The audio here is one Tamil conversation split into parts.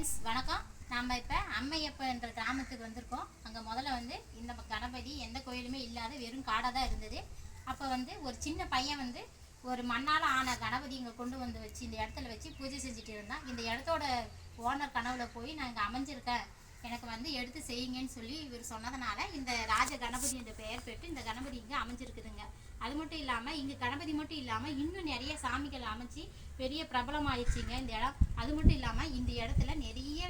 ஃப்ரெண்ட்ஸ் வணக்கம். நம்ம இப்போ அம்மையப்பன்ற கிராமத்துக்கு வந்திருக்கோம். அங்கே முதல்ல வந்து இந்த கணபதி எந்த கோயிலுமே இல்லாத வெறும் காடாக தான் இருந்தது. அப்போ வந்து ஒரு சின்ன பையன் வந்து ஒரு மண்ணால் ஆன கணபதி இங்கே கொண்டு வந்து வச்சு இந்த இடத்துல வச்சு பூஜை செஞ்சுட்டு இருந்தான். இந்த இடத்தோட ஓனர் கனவுல போய் நான் இங்கே அமைஞ்சிருக்கேன், எனக்கு வந்து எடுத்து செய்யுங்கன்னு சொல்லி இவர் சொன்னதுனால இந்த ராஜ கணபதி என்ற பெயர் பெற்று இந்த கணபதி இங்கே அமைஞ்சிருக்குதுங்க. அது மட்டும் இல்லாமல் இங்கே கணபதி மட்டும் இல்லாமல் இன்னும் நிறைய சாமிகள் அமைச்சு பெரிய பிரபலமாயிடுச்சிங்க இந்த இடம். அது மட்டும் இல்லாமல் இந்த இடத்துல நிறைய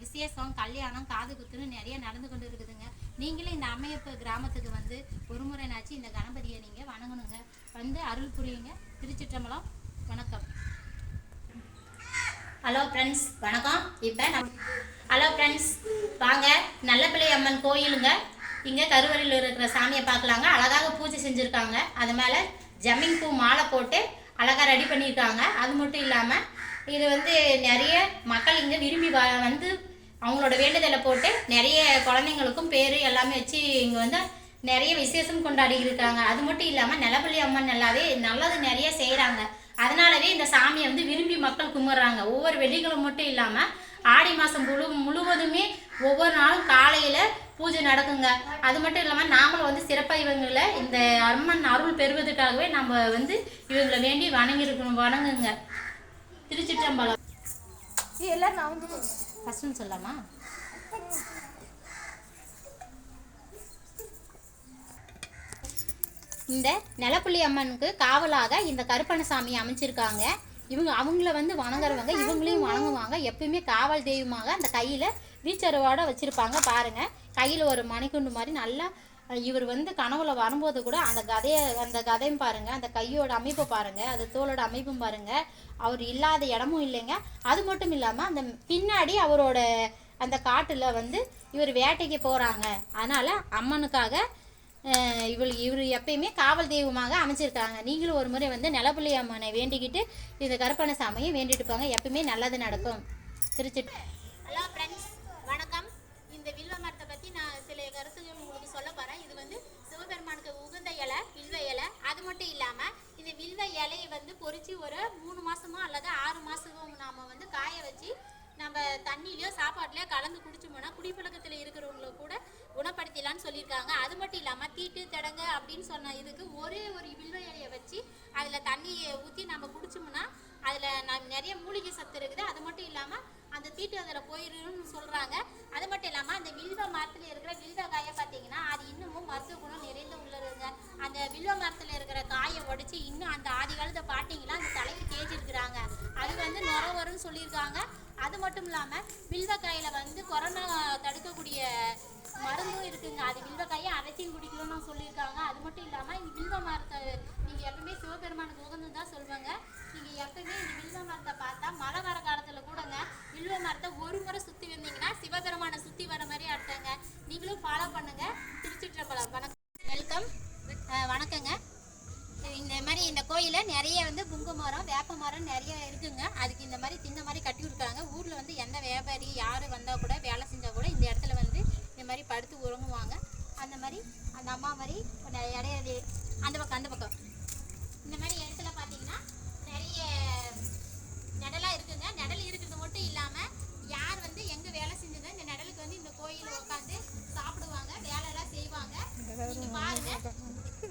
விசேஷம், கல்யாணம், காது குத்துன்னு நிறைய நடந்து கொண்டு இருக்குதுங்க. நீங்களும் இந்த அம்மையப்ப கிராமத்துக்கு வந்து ஒரு முறைனாச்சு இந்த கணபதியை நீங்கள் வணங்கணுங்க, வந்து அருள் புரியுங்க. திருச்சிற்றம்பலம். வணக்கம். ஹலோ ஃப்ரெண்ட்ஸ் வணக்கம். ஹலோ ஃப்ரெண்ட்ஸ் வாங்க, நல்லபிள்ளை அம்மன் கோயிலுங்க. இங்கே கருவறையில் இருக்கிற சாமியை பார்க்கலாங்க. அழகாக பூஜை செஞ்சுருக்காங்க. அது மேலே ஜம்மிங் பூ மாலை போட்டு அழகாக ரெடி பண்ணியிருக்காங்க. அது மட்டும் இல்லாமல் இது வந்து நிறைய மக்கள் இங்கே விரும்பி வந்து அவங்களோட வேண்டுதலை போட்டு நிறைய குழந்தைங்களுக்கும் பேர் எல்லாமே வச்சு இங்கே வந்து நிறைய விசேஷம் கொண்டாடி இருக்காங்க. அது மட்டும் இல்லாமல் நிலப்பள்ளி அம்மன் நல்லது நிறைய செய்கிறாங்க. அதனாலவே இந்த சாமியை வந்து விரும்பி மக்கள் கும்பிட்றாங்க. ஒவ்வொரு வெள்ளிகளும் மட்டும் இல்லாமல் ஆடி மாதம் முழுவதுமே ஒவ்வொரு நாளும் காலையில் பூஜை நடக்குங்க. அது மட்டும் இல்லாமல் நாமளும் வந்து சிறப்பாக இவங்களை இந்த அம்மன் அருள் பெறுவதற்காகவே நம்ம வந்து இவங்களை வேண்டி வணங்குங்க. திருச்சிற்றம்பலம். எல்லாம் நான் வந்து ஃபஸ்ட்டுன்னு சொல்லாமா? இந்த நிலப்பள்ளி அம்மனுக்கு காவலாக இந்த கருப்பணசாமி அமைச்சிருக்காங்க. அவங்கள வந்து வணங்குறவங்க இவங்களையும் வணங்குவாங்க. எப்பயுமே காவல் தெய்வமாக அந்த கையில் வீச்சருவோட வச்சுருப்பாங்க. பாருங்கள், கையில் ஒரு மணிக்குண்டு மாதிரி நல்லா. இவர் வந்து கனவுல வரும்போது கூட அந்த கதையும் பாருங்கள், அந்த கையோட அமைப்பு பாருங்கள், அந்த தோளோட அமைப்பும் பாருங்கள். அவர் இல்லாத இடமும் இல்லைங்க. அது மட்டும் இல்லாமல் அந்த பின்னாடி அவரோட அந்த காட்டில் வந்து இவர் வேட்டைக்கு போகிறாங்க. அதனால் அம்மனுக்காக இவர் எப்பயுமே காவல் தெய்வமாக அமைச்சிருக்காங்க. நீங்களும் ஒரு முறை வந்து நிலப்பள்ளி அம்மனை வேண்டிக்கிட்டு இந்த கருப்பணசாமியை வேண்டிட்டு போங்க, எப்பயுமே நல்லது நடக்கும். திருச்சிட்டு. ஹலோ ஃப்ரெண்ட்ஸ் வணக்கம். இந்த வில்வ மரத்தை பற்றி நான் சில கருத்துக்கள் உங்களுக்கு சொல்ல போகிறேன். இது வந்து சிவபெருமானுக்கு உகந்த இலை, வில்வ இலை. அது மட்டும் இல்லாமல் இந்த வில்வ இலையை வந்து பொறிச்சு ஒரு 3 மாதமோ அல்லது 6 மாதமோ நாம் வந்து காய வச்சு நம்ம தண்ணியிலையோ சாப்பாட்டுலையோ கலந்து குடிச்சோம்னா குடிப்பழக்கத்தில் இருக்கிறவங்கள கூட குணப்படுத்தலான்னு சொல்லியிருக்காங்க. அது மட்டும் இல்லாமல் தீட்டு தடங்க அப்படின்னு சொன்ன இதுக்கு ஒரே ஒரு வில்வ இலையை வச்சு அதில் தண்ணியை ஊற்றி நம்ம குடிச்சோம்னா அதில் நிறைய மூலிகை சத்து இருக்குது. அது மட்டும் இல்லாமல் அந்த தீட்டு அதில் போயிடுன்னு சொல்கிறாங்க. அது மட்டும் இல்லாமல் அந்த வில்வ மரத்தில் இருக்கிற வில்வ காயை பார்த்தீங்கன்னா அது இன்னமும் மருத்துவ குணம் நிறைந்த உள்ளதுங்க. அந்த வில்வ மரத்தில் இருக்கிற காயை உடைச்சி இன்னும் அந்த ஆதி காலத்தை பார்த்தீங்கன்னா அந்த தலைக்கு தேய்ச்சிருக்கிறாங்க. அது வந்து நுர வரும்னு சொல்லியிருக்காங்க. அது மட்டும் இல்லாமல் வில்வக்காயில் வந்து கொரோனா தடுக்கக்கூடிய மருந்தும் இருக்குங்க. அது வில்வக்காயை அரைச்சியும் குடிக்கணும்னு சொல்லியிருக்காங்க. அது மட்டும் இல்லாமல் இந்த வில்வ மரத்தை நீங்கள் எப்பவுமே சிவபெருமானுக்கு உகந்து தான் சொல்லுவாங்க. நீங்கள் எப்பவுமே இந்த வில்வ மரத்தை பார்த்தா மழை வர காலத்தில் கூடங்க வில்வ மரத்தை ஒரு முறை சுற்றி வந்தீங்கன்னா சிவபெருமானை சுற்றி வர மாதிரி அர்த்தங்க. நீங்களும் ஃபாலோ பண்ணுங்க. திருச்சிற்றம்பலம். வணக்கம். வெல்கம். வணக்கங்க. இந்த மாதிரி இந்த கோயிலில் நிறைய வந்து புங்க மரம், வேப்ப மரம் நிறைய இருக்குங்க. அதுக்கு இந்த மாதிரி சின்ன மாதிரி கட்டி கொடுக்குறாங்க. ஊரில் வந்து எந்த வியாபாரி யார் வந்தால் கூட வேலை செஞ்சால் கூட இந்த இடத்துல வந்து இந்த மாதிரி படுத்து உறங்குவாங்க. அந்த மாதிரி அந்த அம்மா மாதிரி இடையில அந்த பக்கம் இந்த மாதிரி இடத்துல பார்த்தீங்கன்னா நிறைய நிழலாக இருக்குங்க. நிழல் இருக்கிறது மட்டும் இல்லாமல் யார் வந்து எங்கே வேலை செஞ்சதோ இந்த நிழலுக்கு வந்து இந்த கோயிலில் உட்காந்து சாப்பிடுவாங்க, வேலையெல்லாம் செய்வாங்க. நீங்கள் பாருங்க.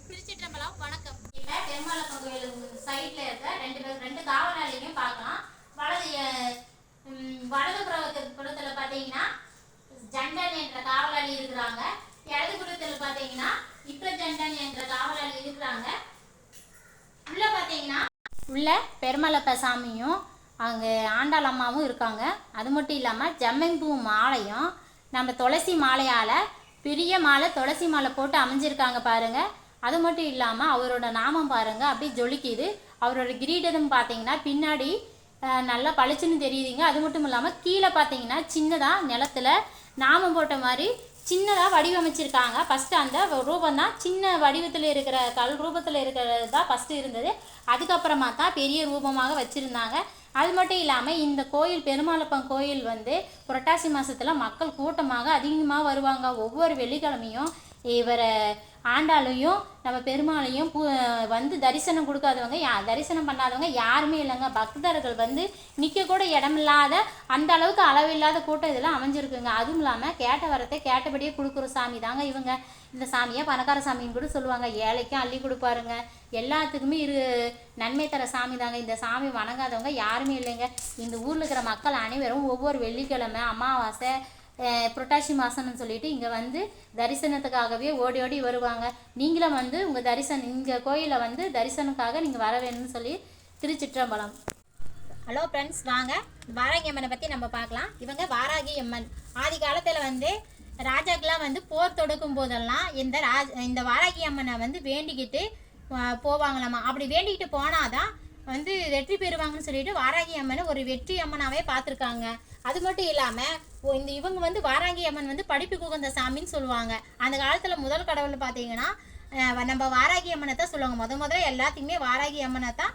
திருச்சிற்றம்பலம். வணக்கம். இப்போ பெருமாளப்பன் கோயில் சைடில் இருக்க ரெண்டு காவலாளியும் பார்க்கலாம். வலது புறத்தில் பார்த்தீங்கன்னா ஜண்டன் என்ற காவலாளி இருக்கிறாங்க. இடது புறத்தில் பார்த்தீங்கன்னா ஜண்டன் என்ற காவலாளி இருக்கிறாங்க. உள்ள பார்த்தீங்கன்னா உள்ள பெருமலப்ப சாமியும் அங்கே ஆண்டாள் அம்மாவும் இருக்காங்க. அது மட்டும் இல்லாமல் ஜம்மன்பூ மாலையும் நம்ம துளசி மாலையால் பெரிய மாலை துளசி மாலை போட்டு அமைஞ்சிருக்காங்க பாருங்கள். அது மட்டும் இல்லாமல் அவரோட நாமம் பாருங்கள் அப்படி ஜொலிக்குது. அவரோட கிரீடம் பார்த்தீங்கன்னா பின்னாடி நல்லா பளிச்சுன்னு தெரியுதுங்க. அது மட்டும் இல்லாமல் கீழே பார்த்தீங்கன்னா சின்னதாக நிலத்தில் நாமம் போட்ட மாதிரி சின்னதாக வடிவமைச்சிருக்காங்க. ஃபஸ்ட்டு அந்த ரூபம் தான் சின்ன வடிவத்தில் இருக்கிற கல் ரூபத்தில் இருக்கிறது தான் ஃபஸ்ட்டு இருந்தது. அதுக்கப்புறமா தான் பெரிய ரூபமாக வச்சுருந்தாங்க. அது மட்டும் இல்லாமல் இந்த கோயில் பெருமாளப்பன் கோயில் வந்து புரட்டாசி மாதத்தில் மக்கள் கூட்டமாக அதிகமாக வருவாங்க. ஒவ்வொரு வெள்ளிக்கிழமையும் இவரை ஆண்டாளையும் நம்ம பெருமாளையும் வந்து தரிசனம் கொடுக்காதவங்க தரிசனம் பண்ணாதவங்க யாருமே இல்லைங்க. பக்தர்கள் வந்து நிற்க கூட இடமில்லாத அந்த அளவுக்கு அளவில்லாத கூட்டம் இதெல்லாம் அமைஞ்சிருக்குங்க. அதுவும் இல்லாமல் கேட்ட வரத்தை கேட்டபடியே கொடுக்குற சாமி தாங்க இவங்க. இந்த சாமியை பணக்கார சாமின்னு கூட சொல்லுவாங்க. ஏழைக்கும் அள்ளி கொடுப்பாருங்க. எல்லாத்துக்குமே நன்மை தர சாமி தாங்க. இந்த சாமி வணங்காதவங்க யாருமே இல்லைங்க. இந்த ஊரில் இருக்கிற மக்கள் அனைவரும் ஒவ்வொரு வெள்ளிக்கிழமை அமாவாசை புரட்டாசி மாதம்னு சொல்லிட்டு இங்கே வந்து தரிசனத்துக்காகவே ஓடி ஓடி வருவாங்க. நீங்களும் வந்து உங்கள் இங்கே கோயிலில் வந்து தரிசனத்துக்காக நீங்கள் வர வேணும்னு சொல்லி திருச்சிற்றம்பலம். ஹலோ ஃப்ரெண்ட்ஸ், வாங்க வாராகி அம்மனை பற்றி நம்ம பார்க்கலாம். இவங்க வாராகி அம்மன் ஆதி காலத்தில் வந்து ராஜாக்கெலாம் வந்து போர் தொடுக்கும் போதெல்லாம் இந்த வாராகி அம்மனை வந்து வேண்டிக்கிட்டு போவாங்களாமா. அப்படி வேண்டிக்கிட்டு போனாதான் வந்து வெற்றி பெறுவாங்கன்னு சொல்லிட்டு வாராகி அம்மனை ஒரு வெற்றி அம்மனாவே பார்த்துருக்காங்க. அது மட்டும் இல்லாமல் இவங்க வந்து வாராகி அம்மன் வந்து படிப்புக்கு உகந்த சாமின்னு சொல்லுவாங்க. அந்த காலத்தில் முதல் கடவுள் பார்த்தீங்கன்னா நம்ம வாராகி அம்மனை தான் சொல்லுவாங்க. முதல்ல எல்லாத்துக்குமே வாராகி அம்மனை தான்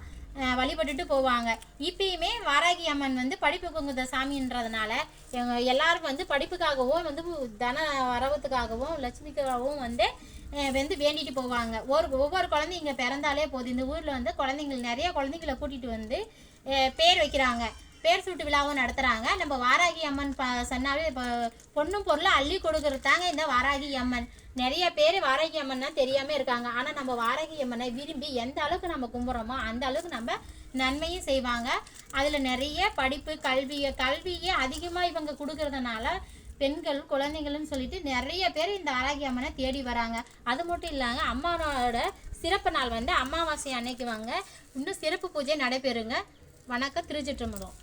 வழிபட்டுட்டு போவாங்க. இப்பயுமே வாராகி அம்மன் வந்து படிப்புக்கு உகந்த சாமின்றதுனால எல்லாரும் வந்து படிப்புக்காகவும் வந்து தன வரவுத்துக்காகவும் லட்சுமிக்காகவும் வந்து வேண்டிட்டு போவாங்க. ஒவ்வொரு குழந்தை இங்கே பிறந்தாலே போதும். இந்த ஊரில் வந்து நிறைய குழந்தைங்களை கூட்டிகிட்டு வந்து பேர் வைக்கிறாங்க. பேர் சூட்டு விழாவும் நடத்துகிறாங்க. நம்ம வாராகி அம்மன் சொன்னாவே இப்போ பொண்ணும் பொருளும் அள்ளி கொடுக்குறது தாங்க இந்த வாராகி அம்மன். நிறைய பேர் வாராகி அம்மன் தான் தெரியாமல் இருக்காங்க. ஆனால் நம்ம வாராகி அம்மனை விரும்பி எந்த அளவுக்கு நம்ம கும்பிட்றோமோ அந்த அளவுக்கு நம்ம நன்மையும் செய்வாங்க. அதில் நிறைய படிப்பு கல்வியை அதிகமாக இவங்க கொடுக்கறதுனால பெண்கள் குழந்தைகள்னு சொல்லிட்டு நிறைய பேர் இந்த வாராகி அம்மனை தேடி வராங்க. அது மட்டும் இல்லாமல் அம்மாவோட சிறப்பு நாள் வந்து அமாவாசை அன்னைக்கு வாங்க இன்னும் சிறப்பு பூஜை நடைபெறுங்க. வணக்கம். திருச்சிற்றம்பலம்.